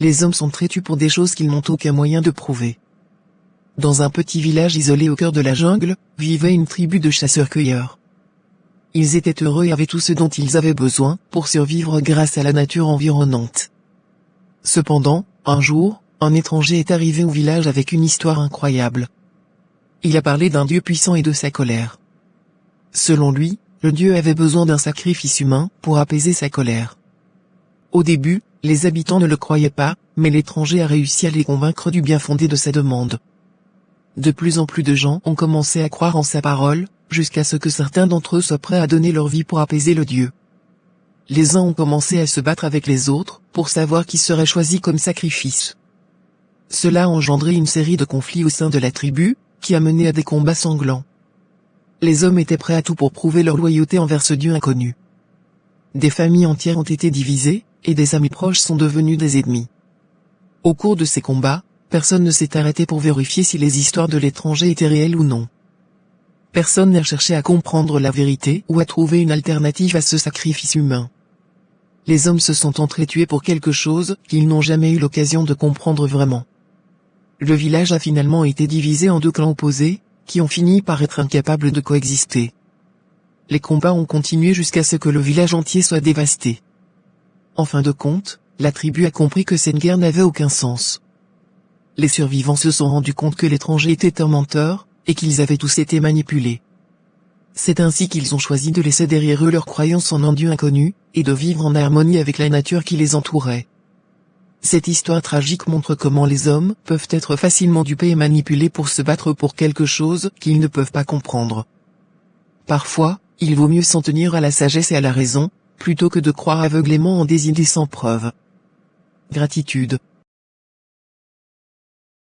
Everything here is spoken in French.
les hommes sont têtus pour des choses qu'ils n'ont aucun moyen de prouver. Dans un petit village isolé au cœur de la jungle, vivait une tribu de chasseurs-cueilleurs. Ils étaient heureux et avaient tout ce dont ils avaient besoin pour survivre grâce à la nature environnante. Cependant, un jour, un étranger est arrivé au village avec une histoire incroyable. Il a parlé d'un Dieu puissant et de sa colère. Selon lui, le Dieu avait besoin d'un sacrifice humain pour apaiser sa colère. Au début, les habitants ne le croyaient pas, mais l'étranger a réussi à les convaincre du bien fondé de sa demande. De plus en plus de gens ont commencé à croire en sa parole, jusqu'à ce que certains d'entre eux soient prêts à donner leur vie pour apaiser le Dieu. Les uns ont commencé à se battre avec les autres, pour savoir qui serait choisi comme sacrifice. Cela a engendré une série de conflits au sein de la tribu, qui a mené à des combats sanglants. Les hommes étaient prêts à tout pour prouver leur loyauté envers ce Dieu inconnu. Des familles entières ont été divisées, et des amis proches sont devenus des ennemis. Au cours de ces combats, personne ne s'est arrêté pour vérifier si les histoires de l'étranger étaient réelles ou non. Personne n'a cherché à comprendre la vérité ou à trouver une alternative à ce sacrifice humain. Les hommes se sont entretués pour quelque chose qu'ils n'ont jamais eu l'occasion de comprendre vraiment. Le village a finalement été divisé en deux clans opposés, qui ont fini par être incapables de coexister. Les combats ont continué jusqu'à ce que le village entier soit dévasté. En fin de compte, la tribu a compris que cette guerre n'avait aucun sens. Les survivants se sont rendus compte que l'étranger était un menteur, et qu'ils avaient tous été manipulés. C'est ainsi qu'ils ont choisi de laisser derrière eux leur croyance en un Dieu inconnu, et de vivre en harmonie avec la nature qui les entourait. Cette histoire tragique montre comment les hommes peuvent être facilement dupés et manipulés pour se battre pour quelque chose qu'ils ne peuvent pas comprendre. Parfois, il vaut mieux s'en tenir à la sagesse et à la raison, plutôt que de croire aveuglément en des idées sans preuve. Gratitude.